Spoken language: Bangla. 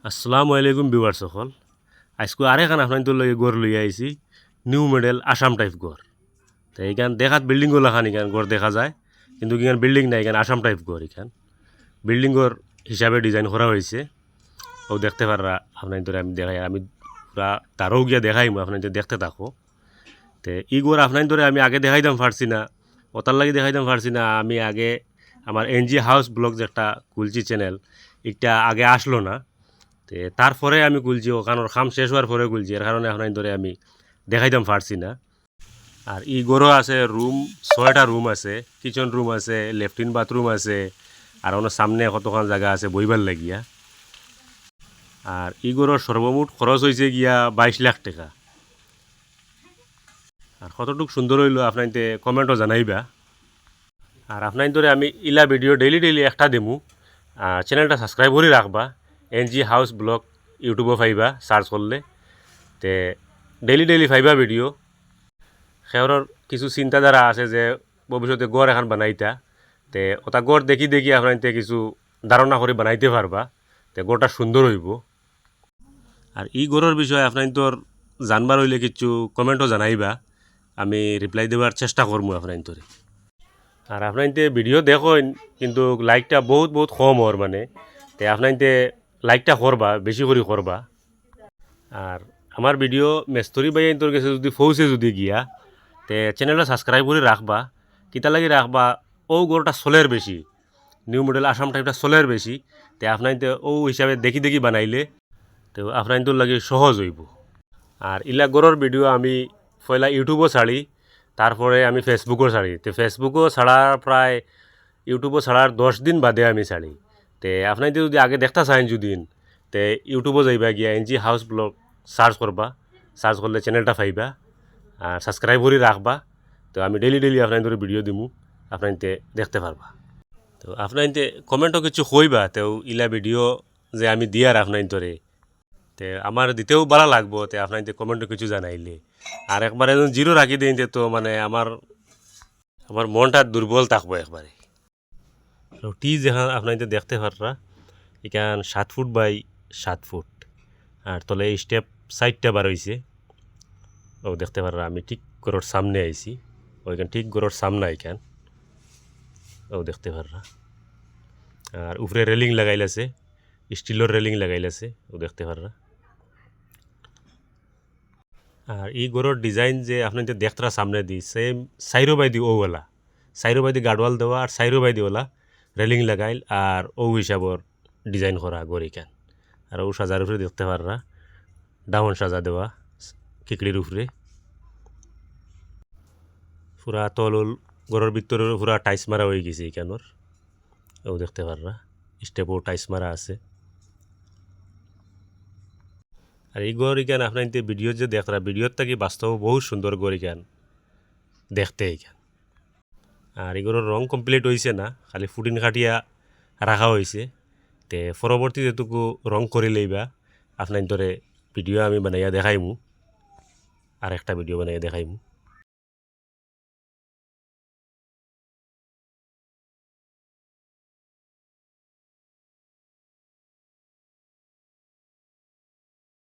আসসালামু আলাইকুম ভিউয়ার সকল। আজকে আরেকখান আপনার লগে গড় লইয়া আইছি, নিউ মডেল আসাম টাইপ গড়। তো এইখান দেখাত বিল্ডিং গোলাখান এখান গড় দেখা যায়, কিন্তু এখান বিল্ডিং নাই, এখান আসাম টাইপ গড়। এখান বিল্ডিং গড় হিসাবে ডিজাইন করা হয়েছে। ও দেখতে পাররা আপনার ধরে আমি দেখাই, আমি পুরা তারও গিয়া দেখাইমু, আপনার দেখতে থাকো। তো ই গড় আপনার ধরে আমি আগে দেখাইতাম পারছি না, ওটার লাগে দেখাইতাম পারছি না। আমি আগে আমার এনজি হাউস ব্লগ যে একটা খুলছি চ্যানেল, এটা আগে আসলো না। তে তারপরে আমি খুলছি, ওখানোর খাম শেষ হওয়ার পরে খুলছি, এর কারণে এখন ধরে আমি দেখাইতাম পারছি না। আর ই গরো আছে রুম, 6টা রুম আছে, কিচেন রুম আছে, লেফটিন বাথরুম আছে, আর ওনার সামনে কতক্ষণ জায়গা আছে বইবার লাগিয়া। আর ই গরোর সর্বমোট খরচ হয়েছে গিয়া 22 লাখ টাকা। আর কতটুকু সুন্দর হইলো আপনার কমেন্টও জানাইবা। আর আপনার ধরে আমি ইলা ভিডিও ডেইলি একটা দেমু, চ্যানেলটা সাবস্ক্রাইব করে রাখবা। এনজি হাউস ব্লগ ইউটিউবও পাইবা সার্চ করলে। তে ডেইলি ফাইবা ভিডিও। সেওর কিছু চিন্তাধারা আছে যে ভবিষ্যতে গড় এখন বানাইতা, তে ওটা গড় দেখি আপনার কিছু ধারণা করে বানাইতে পারবা, তে গড়টা সুন্দর হইব। আর ই গড়ের বিষয়ে আপনার তোর জানবার হইলে কিছু কমেন্টও জানাইবা, আমি রিপ্লাই দেওয়ার চেষ্টা করবো আপনার তোরে। আর আপনার ভিডিও দেখেন, কিন্তু লাইকটা বহুত কম ওর মানে, তে আপনার লাইকটা করবা, বেশি করে করবা। আর আমার ভিডিও মেস্তরি বাই তোর কাছে যদি ফৌসে যদি গিয়া, তে চ্যানেলটা সাবস্ক্রাইব করে রাখবা। কিতা লাগি রাখবা, ও গরুটা সোলের বেশি, নিউ মডেল আসাম টাইপটা সোলের বেশি। তে আপনার ও হিসাবে দেখি বানাইলে তো আপনার তোর লাগে সহজ হইব। আর ইলা গরুর ভিডিও আমি পয়লা ইউটিউবও ছাড়ি, তারপরে আমি ফেসবুকও ছাড়ি। তো ফেসবুকও ছাড়ার প্রায় ইউটিউবও ছাড়ার 10 দিন বাদে আমি ছাড়ি। তে আপনার যদি আগে দেখতে চাইন যদিন, তে ইউটিউবও যাইবা গিয়া এনজি হাউস ব্লগ সার্চ করবা, সার্চ করলে চ্যানেলটা পাইবা। আর সাবস্ক্রাইব করে রাখবা। তো আমি ডেইলি আপনার ধরে ভিডিও দিমু, আপনার দেখতে পারবা। তো আপনার কমেন্টও কিছু কইবা, তো ইলা ভিডিও যে আমি দিয়ার আপনার ধরে, তে আমার দিতেও ভালো লাগবো। তে আপনার কমেন্টও কিছু জানাইলে, আর একবারে জিরো রাখি দিন, তো মানে আমার মনটা দুর্বল থাকবো একবারে। টি যেখান আপনার দেখতে পাররা, এখান 7 ফুট বাই 7 ফুট, আর তলে স্টেপ 4টা বার হয়েছে। ও দেখতে পাররা আমি ঠিক গরুর সামনে আইছি, ওইখান ঠিক গরুর সামনে এখান ও দেখতে পাররা। আর উপরে রেলিং লাগাইলাছে, স্টিলের রেলিং লাগাইলাছে, ও দেখতে পাররা। আর এই গরুর ডিজাইন যে আপনি দেখতে সামনে দি, সেম সাইরো বাই দি ওওয়ালা, সাইরো বাই দি গার্ডওয়াল দেওয়া, আর সাইরো বাই দি ওলা রেলিং লাগাইল, আর ও হিসাবর ডিজাইন করা গড়িখান। আর ও সাজার উপরে দেখতে পাররা ডাউন সাজা দেওয়া কিকড়ির উপরে। পুরা তলল গরুর ভিতরে পুরা টাইস মারা হয়ে গেছে এখানোর, ও দেখতে পাররা স্টেপও টাইস মারা আছে। আর এই গড় ইখান আপনার ভিডিও যে দেখরা, ভিডিওর থাকি বাস্তব বহুত সুন্দর গড় ইখান দেখতে এইখান। আর এগুলোর রং কমপ্লিট হয়েছে না, খালি ফুটিন কাটিয়া রাখা হয়েছে। তে পরবর্তী যেটুকু রং করে লইবা আপনার ধরে ভিডিও আমি বানাইয়া দেখাইমু, আর একটা ভিডিও বানাইয়া দেখাইমু।